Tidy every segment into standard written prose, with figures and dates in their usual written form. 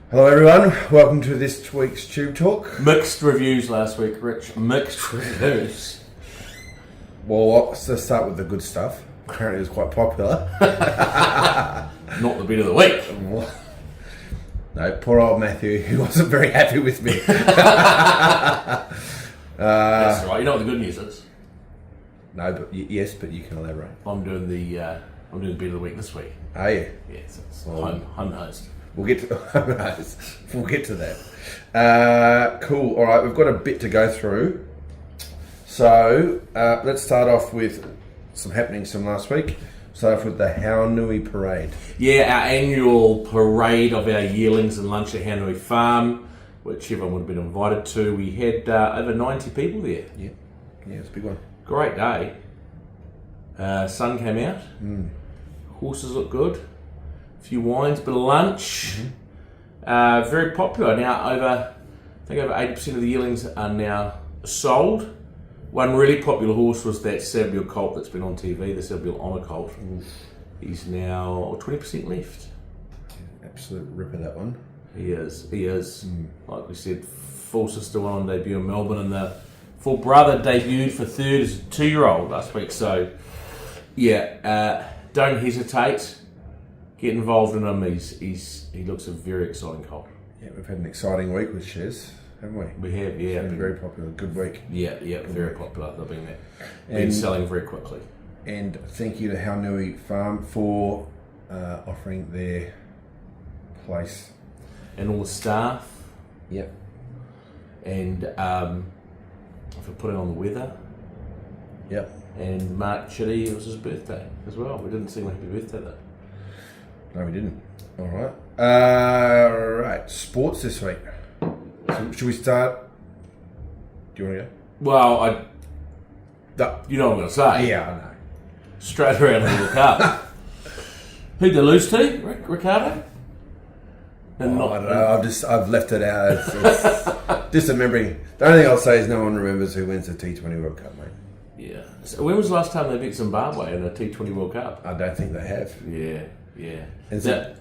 Hello everyone, welcome to this week's Tube Talk. Mixed reviews last week, Rich. Mixed reviews. Well, let's start with the good stuff. Apparently it was quite popular. Not the bit of the week. No, poor old Matthew, he wasn't very happy with me. That's right. You know what the good news is? No, but yes, but you can elaborate. I'm doing the bit of the week this week. Are you? Yes, it's home host. We'll get to that. Cool. All right, we've got a bit to go through. So let's start off with some happenings from last week. Start off with the Haunui Parade. Yeah, our annual parade of our yearlings and lunch at Haunui Farm, which everyone would have been invited to. We had over 90 people there. Yeah, it's a big one. Great day. Sun came out. Horses look good. A few wines, bit of lunch. Very popular now. I think over 80% of the yearlings are now sold. One really popular horse was that Samuel colt that's been on TV, the Samuel Honour colt. He's now 20% left. Absolute ripper, that one. He is. Like we said, full sister one on debut in Melbourne, and the full brother debuted for third as a 2-year-old last week. So, yeah, don't hesitate. Get involved in him. He looks a very exciting colt. Yeah, we've had an exciting week with shares, haven't we? We have, yeah. It's been very popular. Good week. Yeah, very popular. They've been selling very quickly. And thank you to Haunui Farm for offering their place. And all the staff. Yep. And for putting on the weather. Yep. And Mark Chitty, it was his birthday as well. We didn't sing him happy birthday though. No, we didn't. All right. Right. Sports this week. So should we start? Do you want to go? Well, you know what I'm going to say. Yeah, I know. Straight around the World Cup. Who'd they lose to? Ricardo? And I don't know. I've left it out. It's just a memory. The only thing I'll say is no one remembers who wins the T20 World Cup, mate. Yeah. So when was the last time they beat Zimbabwe in a T20 World Cup? I don't think they have. Yeah. And to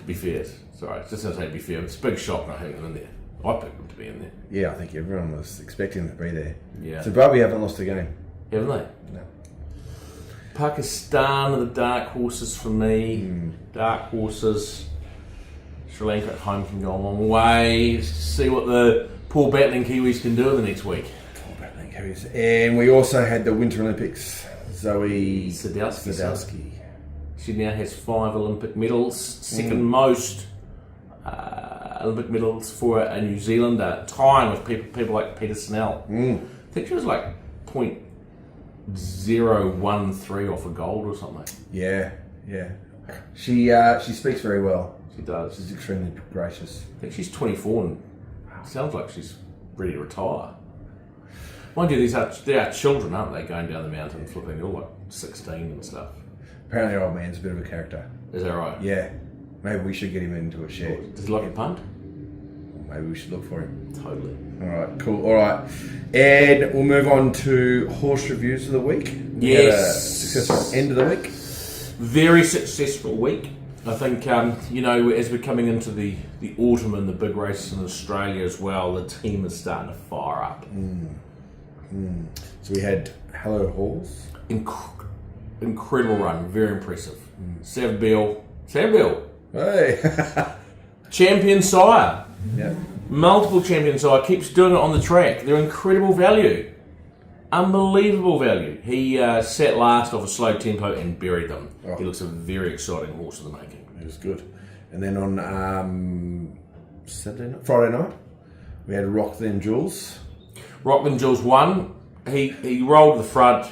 be fair, sorry, just to say to be fair, it's a big shock not having them in there. I picked them to be in there. Yeah, I think everyone was expecting them to be there. Yeah. Zimbabwe haven't lost a game. Haven't they? No. Pakistan are the dark horses for me. Dark horses. Sri Lanka at home can go a long way. Just to see what the poor battling Kiwis can do in the next week. Poor battling Kiwis. And we also had the Winter Olympics. Zoe Sadowski. She now has 5 Olympic medals, second most Olympic medals for a New Zealander, tying with people like Peter Snell. I think she was like .013 off a gold or something. Yeah. She speaks very well. She does. She's extremely gracious. I think she's 24 and sounds like she's ready to retire. Mind you, they are children, aren't they, going down the mountains looking, they're all like 16 and stuff. Apparently our old man's a bit of a character. Is that right? Yeah. Maybe we should get him into a share. Does he like a punt? Maybe we should look for him. Totally. Alright, cool. Alright. And we'll move on to horse reviews of the week. Yes. We had a successful end of the week. Very successful week. I think, as we're coming into the autumn and the big races in Australia as well, the team is starting to fire up. So we had Hello Halls. Incredible run, very impressive. Saville. Hey! Champion sire. Yeah. Multiple champion sire. Keeps doing it on the track. They're incredible value. Unbelievable value. He sat last off a slow tempo and buried them. Oh. He looks a very exciting horse in the making. It was good. And then on Friday night, we had Rockland Jewels. Rockland Jewels won. He rolled the front,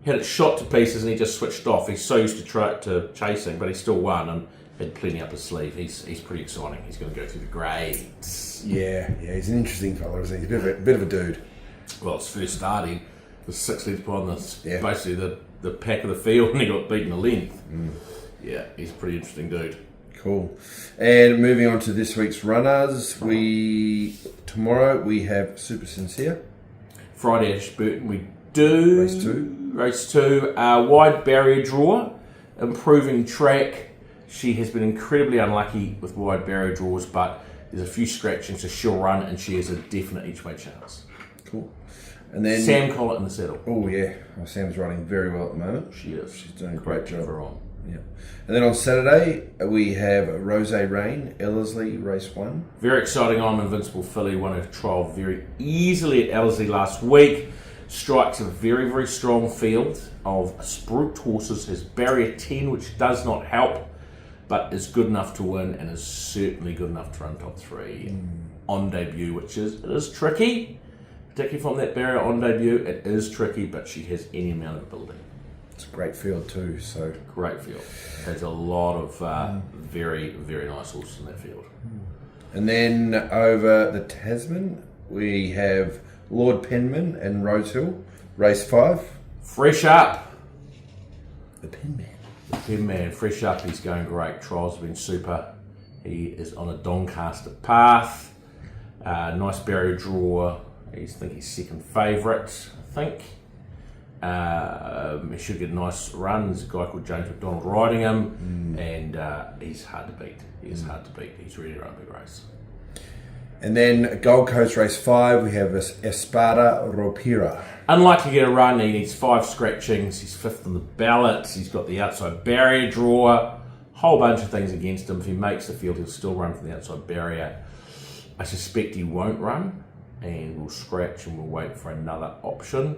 had it shot to pieces, and he just switched off. He's so used to chasing, but he still won and had plenty up his sleeve. He's pretty exciting. He's going to go through the grades. Yeah, he's an interesting fella, isn't he? He's a bit of a dude. Well, his first start, he was 6 lengths behind basically the pack of the field, and he got beaten a length. Yeah, he's a pretty interesting dude. Cool. And moving on to this week's runners, tomorrow we have Super Sincere. Friday at Ashburton we do race 2, wide barrier draw, improving track. She has been incredibly unlucky with wide barrier draws, but There's a few scratchings, so she'll run, and she has a definite each way chance. Cool. And then Sam Collett in the saddle. Oh yeah, Sam's running very well at the moment. She is. She's doing a great job. Her on. Yeah. And then on Saturday we have Rose Rain, Ellerslie, race 1. Very exciting on Invincible filly, won her trial very easily at Ellerslie last week. Strikes a very, very strong field of spruiked horses. Has barrier 10, which does not help, but is good enough to win and is certainly good enough to run top 3 on debut, it is tricky, particularly from that barrier on debut. It is tricky, but she has any amount of ability. It's a great field too. So great field. There's a lot of very, very nice horses in that field. And then over the Tasman, we have Lord Penman and Rosehill, race 5. Fresh up. The Penman. The Penman, fresh up. He's going great. Trials have been super. He is on a Doncaster path. Nice barrier draw. I think he's second favourite, I think. He should get a nice run. There's a guy called James McDonald riding him, and he's hard to beat. He's ready to run a big race. And then Gold Coast race 5, we have Espada Ropira. Unlikely to get a run. He needs 5 scratchings. He's 5th on the ballot. He's got the outside barrier draw. Whole bunch of things against him. If he makes the field, he'll still run from the outside barrier. I suspect he won't run, and we'll scratch and we'll wait for another option.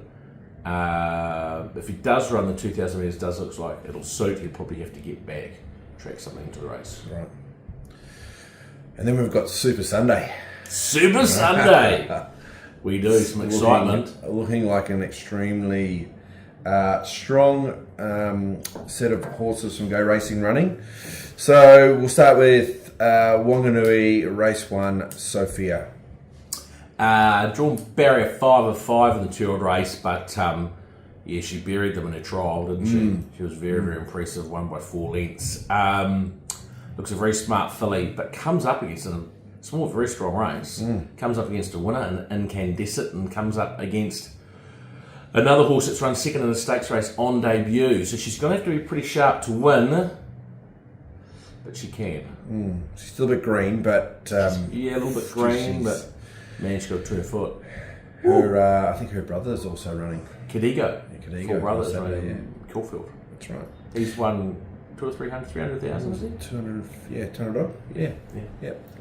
If he does run, the 2,000 metres does look like it'll suit. He'll probably have to get back, track something into the race. Right. And then we've got Super Sunday. Super Sunday! We do, some excitement. Looking like an extremely strong set of horses from Go Racing running. So we'll start with Wanganui race 1, Sophia. Drawn barrier 5 of 5 in the 2-year-old race, but she buried them in her trial, didn't she? She was very, very impressive, won by 4 lengths. Looks a very smart filly, but comes up against a small, very strong race. Comes up against a winner in Incandescent, and comes up against another horse that's run second in a stakes race on debut. So she's going to have to be pretty sharp to win, but she can. She's still a bit green, but a little bit green, but man, she's got a 2 foot. Her, I think her brother is also running. Cadigo. Cadigo. Full brothers Saturday, running Caulfield. That's right. He's won 200 or 300,000, is he? 200 odd. Yeah.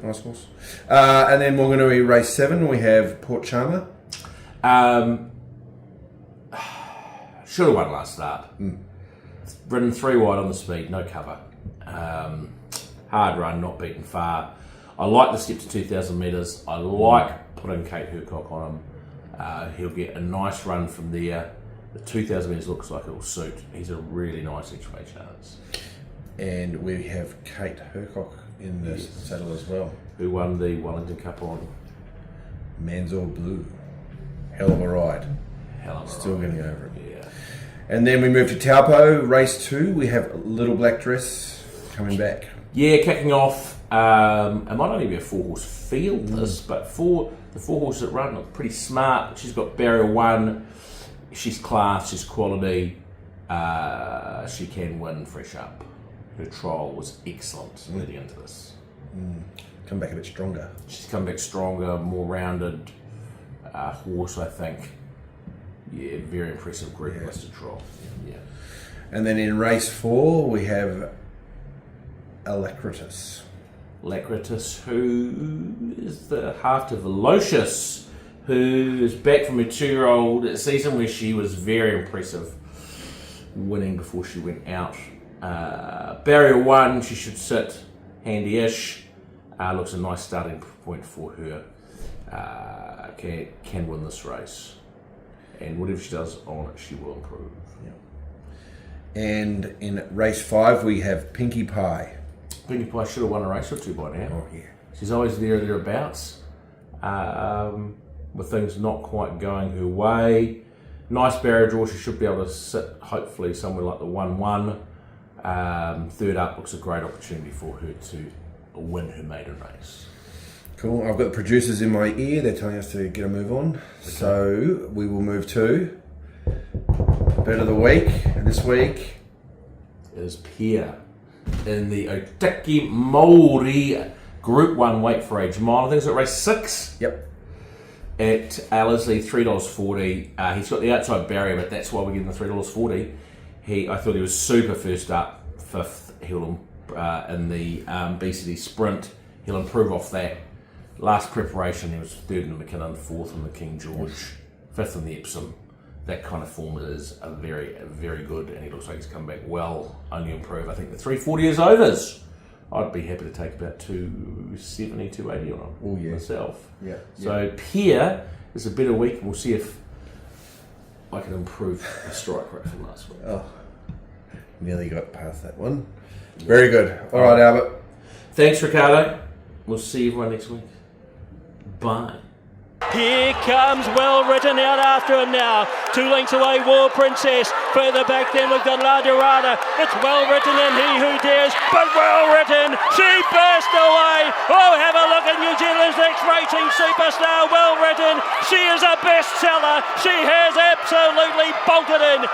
Nice horse. And then Wanganui race 7, we have Port Charmer. Should have won last start. Ridden 3 wide on the speed, no cover. Hard run, not beaten far. I like the step to 2,000 metres. I like putting Kate Hercock on him. He'll get a nice run from there. The 2,000 metres looks like it'll suit. He's a really nice each way chance. And we have Kate Hercock in the saddle as well. Who won the Wellington Cup on Manzor Blue. Hell of a ride. Still getting over it. Yeah. And then we move to Taupo, race 2. We have Little Black Dress coming back. Yeah, kicking off. It might only be a 4-horse field, this, but for the 4 horses that run look pretty smart. She's got barrier 1. She's class, she's quality. She can win fresh up. Her trial was excellent leading into this. Come back a bit stronger. She's come back stronger, more rounded horse, I think. Yeah, very impressive group listed trial. Yeah. And then in race 4, we have Alacritus. Alacritus, who is the half to Velocious, who is back from her 2-year-old season where she was very impressive, winning before she went out. Barrier 1, she should sit handy-ish. Looks a nice starting point for her. Can win this race. And whatever she does on it, she will improve. Yeah. And in race 5, we have Pinkie Pie. Pinkie Pie should have won a race or 2 by now. Oh, yeah. She's always there or thereabouts. With things not quite going her way. Nice barrier draw. She should be able to sit, hopefully, somewhere like the 1-1. Third up looks a great opportunity for her to win her maiden race. Cool. I've got the producers in my ear. They're telling us to get a move on. Okay. So we will move to Bet of the Week. And this week is Pia in the Otaki Maori Group 1 weight for age mile. I think it's at race 6. Yep. At Ellerslie, $3.40. He's got the outside barrier, but that's why we're getting the $3.40. I thought he was super first up, 5th. He'll in the BCD Sprint. He'll improve off that. Last preparation, he was 3rd in the McKinnon, 4th in the King George, 5th in the Epsom. That kind of form is a very, very good, and he looks like he's come back well, only improve. I think the 340 is overs. I'd be happy to take about 270, 280 on him myself. Yeah. So Pierre is a better week. We'll see if I can improve the strike rate from last week. Oh, nearly got past that one. Very good. All right, Albert. Thanks, Ricardo. We'll see everyone next week. Bye. Here comes Well Written out after him now. 2 lengths away, War Princess. Further back then we've got La Dorada. It's Well Written and He Who Dares. But Well Written, she burst away. Oh, have a look at New Zealand's next racing superstar, Well Written. She is a bestseller. She has absolutely bolted in.